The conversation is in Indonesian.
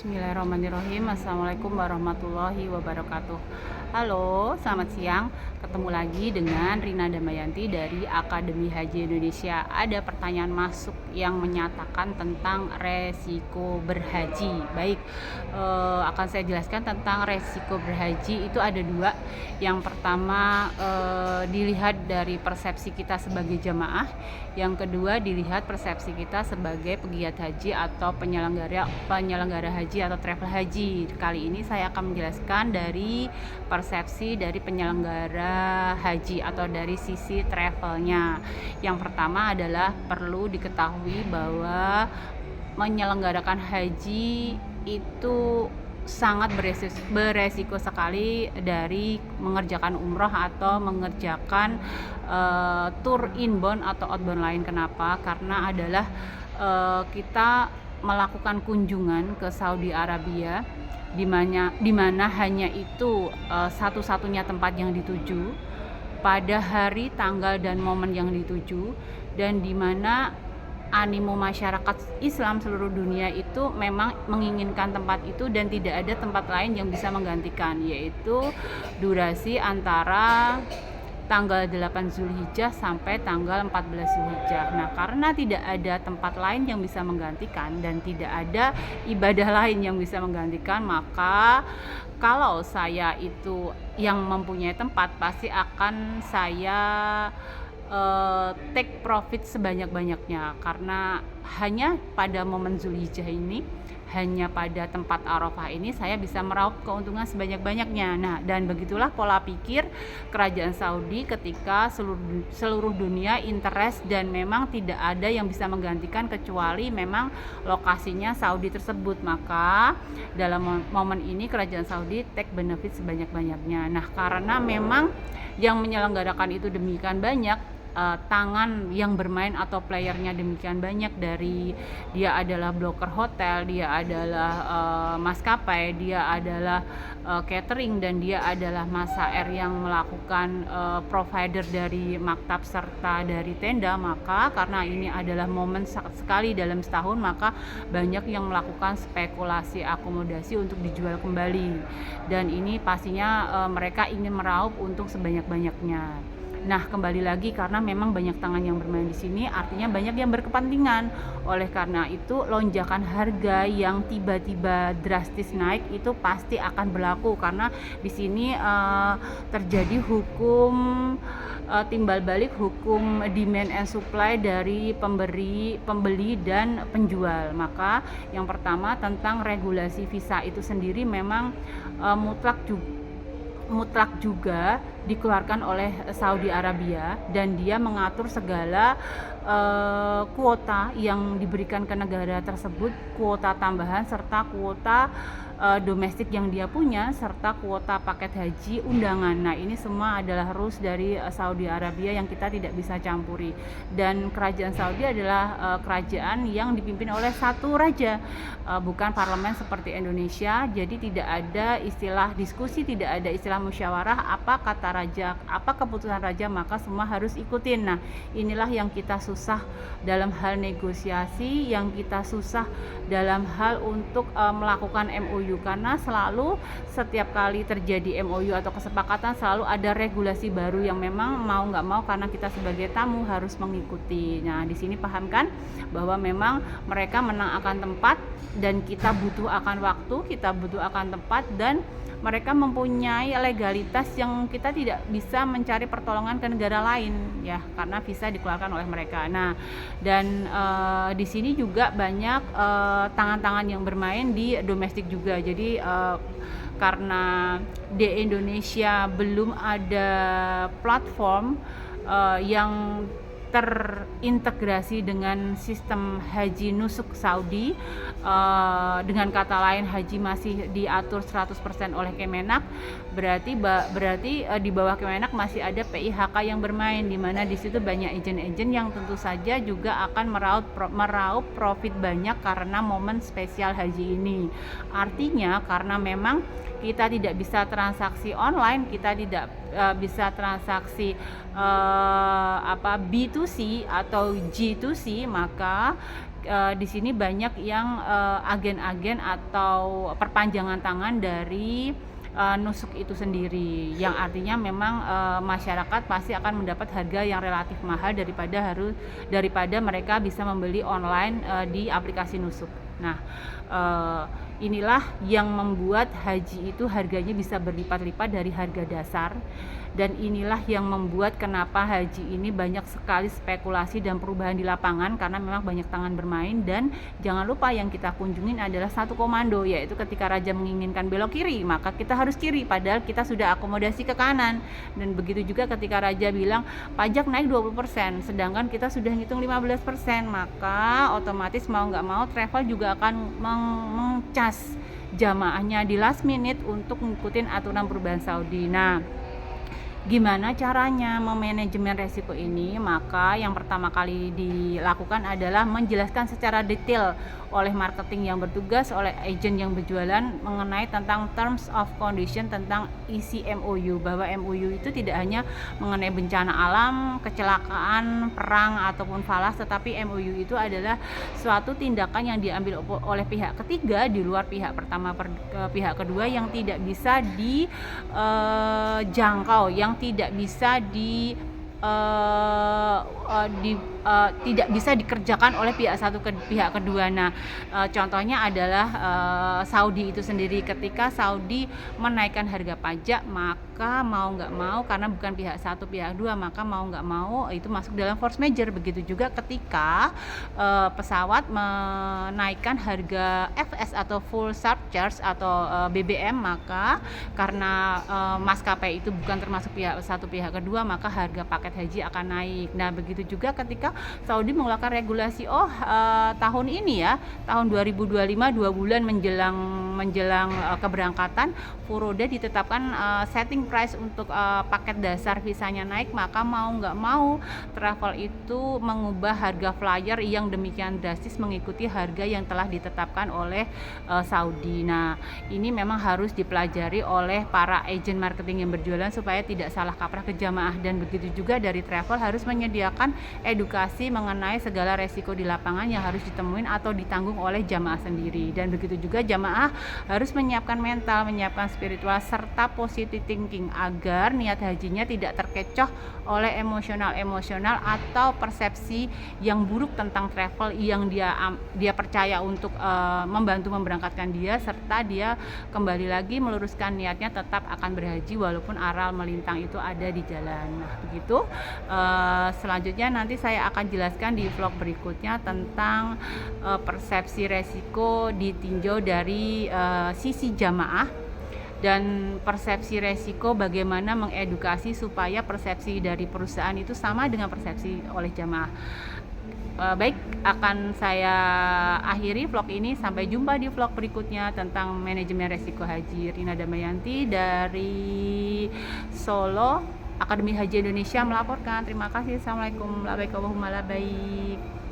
Bismillahirrahmanirrahim. Assalamualaikum warahmatullahi wabarakatuh. Halo, selamat siang. Ketemu lagi dengan Rina Damayanti dari Akademi Haji Indonesia. Ada pertanyaan masuk yang menyatakan tentang resiko berhaji. Baik, akan saya jelaskan tentang resiko berhaji. Itu ada dua. Yang pertama, dilihat dari persepsi kita sebagai jamaah. Yang kedua, dilihat persepsi kita sebagai pegiat haji atau penyelenggara haji atau travel haji. Kali ini saya akan menjelaskan dari persepsi dari penyelenggara haji atau dari sisi travelnya. Yang pertama adalah perlu diketahui bahwa menyelenggarakan haji itu sangat beresiko sekali dari mengerjakan umroh atau mengerjakan tour inbound atau outbound lain. Kenapa? Karena adalah kita melakukan kunjungan ke Saudi Arabia di mana hanya itu satu-satunya tempat yang dituju pada hari, tanggal, dan momen yang dituju, dan di mana animo masyarakat Islam seluruh dunia itu memang menginginkan tempat itu dan tidak ada tempat lain yang bisa menggantikan, yaitu durasi antara tanggal 8 Zulhijjah sampai tanggal 14 Zulhijjah. Nah, karena tidak ada tempat lain yang bisa menggantikan dan tidak ada ibadah lain yang bisa menggantikan, maka kalau saya itu yang mempunyai tempat, pasti akan saya take profit sebanyak-banyaknya, karena hanya pada momen Zulhijjah ini, hanya pada tempat Arafah ini saya bisa meraup keuntungan sebanyak-banyaknya. Nah, dan begitulah pola pikir kerajaan Saudi ketika seluruh dunia interest dan memang tidak ada yang bisa menggantikan kecuali memang lokasinya Saudi tersebut. Maka dalam momen ini kerajaan Saudi take benefit sebanyak-banyaknya. Nah, karena memang yang menyelenggarakan itu demikian banyak, tangan yang bermain atau playernya demikian banyak, dari dia adalah broker hotel, dia adalah maskapai, dia adalah catering, dan dia adalah Masa Air yang melakukan provider dari maktab serta dari tenda. Maka karena ini adalah momen sekali dalam setahun, maka banyak yang melakukan spekulasi akomodasi untuk dijual kembali, dan ini pastinya mereka ingin meraup untung sebanyak-banyaknya. Nah, kembali lagi, karena memang banyak tangan yang bermain di sini, artinya banyak yang berkepentingan. Oleh karena itu, lonjakan harga yang tiba-tiba drastis naik itu pasti akan berlaku, karena di sini terjadi hukum timbal balik, hukum demand and supply dari pembeli dan penjual. Maka yang pertama, tentang regulasi visa itu sendiri memang mutlak juga dikeluarkan oleh Saudi Arabia, dan dia mengatur segala kuota yang diberikan ke negara tersebut, kuota tambahan serta kuota domestik yang dia punya, serta kuota paket haji undangan. Nah, ini semua adalah rules dari Saudi Arabia yang kita tidak bisa campuri. Dan kerajaan Saudi adalah kerajaan yang dipimpin oleh satu raja, bukan parlemen seperti Indonesia. Jadi tidak ada istilah diskusi, tidak ada istilah musyawarah, apa kata raja, apa keputusan raja, maka semua harus ikutin. Nah, inilah yang kita susah dalam hal negosiasi, yang kita susah dalam hal untuk melakukan MOU, karena selalu setiap kali terjadi MOU atau kesepakatan selalu ada regulasi baru yang memang mau nggak mau, karena kita sebagai tamu harus mengikuti. Nah, di sini pahamkan bahwa memang mereka menang akan tempat dan kita butuh akan waktu, kita butuh akan tempat, dan mereka mempunyai legalitas yang kita tidak bisa mencari pertolongan ke negara lain, ya, karena visa dikeluarkan oleh mereka. Nah, dan di sini juga banyak tangan-tangan yang bermain di domestik juga. Jadi karena di Indonesia belum ada platform yang terintegrasi dengan sistem haji nusuk Saudi, dengan kata lain haji masih diatur 100% oleh Kemenak, berarti di bawah Kemenak masih ada PIHK yang bermain, di mana di situ banyak agen-agen yang tentu saja juga akan meraup profit banyak karena momen spesial haji ini. Artinya karena memang kita tidak bisa transaksi online, kita tidak bisa transaksi B2C atau G2C, maka di sini banyak yang agen-agen atau perpanjangan tangan dari nusuk itu sendiri, yang artinya memang masyarakat pasti akan mendapat harga yang relatif mahal daripada mereka bisa membeli online di aplikasi nusuk. Nah, inilah yang membuat haji itu harganya bisa berlipat-lipat dari harga dasar, dan inilah yang membuat kenapa haji ini banyak sekali spekulasi dan perubahan di lapangan, karena memang banyak tangan bermain. Dan jangan lupa yang kita kunjungin adalah satu komando, yaitu ketika raja menginginkan belok kiri, maka kita harus kiri, padahal kita sudah akomodasi ke kanan. Dan begitu juga ketika raja bilang pajak naik 20%, sedangkan kita sudah ngitung 15%, maka otomatis mau nggak mau travel juga akan mengcas jamaahnya di last minute untuk ngikutin aturan perubahan Saudi. Nah, gimana caranya memanajemen resiko ini? Maka yang pertama kali dilakukan adalah menjelaskan secara detail oleh marketing yang bertugas, oleh agen yang berjualan mengenai tentang terms of condition, tentang isi MOU, bahwa MOU itu tidak hanya mengenai bencana alam, kecelakaan, perang ataupun falas, tetapi MOU itu adalah suatu tindakan yang diambil oleh pihak ketiga di luar pihak pertama pihak kedua, yang tidak bisa dijangkau, yang tidak bisa tidak bisa dikerjakan oleh pihak satu ke pihak kedua. Nah, contohnya adalah Saudi itu sendiri. Ketika Saudi menaikkan harga pajak, maka mau nggak mau, karena bukan pihak satu pihak dua, maka mau nggak mau itu masuk dalam force majeure. Begitu juga ketika pesawat menaikkan harga FS atau full surcharge atau BBM, maka karena maskapai itu bukan termasuk pihak satu pihak kedua, maka harga paket haji akan naik. Nah, begitu juga ketika Saudi mengeluarkan regulasi tahun ini ya, tahun 2025, 2 bulan menjelang keberangkatan, furoda ditetapkan setting price untuk paket dasar visanya naik, maka mau nggak mau travel itu mengubah harga flyer yang demikian drastis mengikuti harga yang telah ditetapkan oleh Saudi. Nah, ini memang harus dipelajari oleh para agen marketing yang berjualan supaya tidak salah kaprah ke jamaah. Dan begitu juga dari travel harus menyediakan edukasi mengenai segala resiko di lapangan yang harus ditemuin atau ditanggung oleh jamaah sendiri. Dan begitu juga jamaah harus menyiapkan mental, menyiapkan spiritual, serta positive thinking agar niat hajinya tidak terkecoh oleh emosional atau persepsi yang buruk tentang travel yang dia percaya untuk membantu memberangkatkan dia, serta dia kembali lagi meluruskan niatnya tetap akan berhaji walaupun aral melintang itu ada di jalan. Nah, begitu. Selanjutnya nanti saya akan jelaskan di vlog berikutnya tentang persepsi resiko ditinjau dari sisi jamaah, dan persepsi resiko bagaimana mengedukasi supaya persepsi dari perusahaan itu sama dengan persepsi oleh jamaah. Baik, akan saya akhiri vlog ini. Sampai jumpa di vlog berikutnya tentang manajemen resiko haji. Rina Damayanti dari Solo, Akademi Haji Indonesia melaporkan. Terima kasih. Assalamualaikum warahmatullahi wabarakatuh.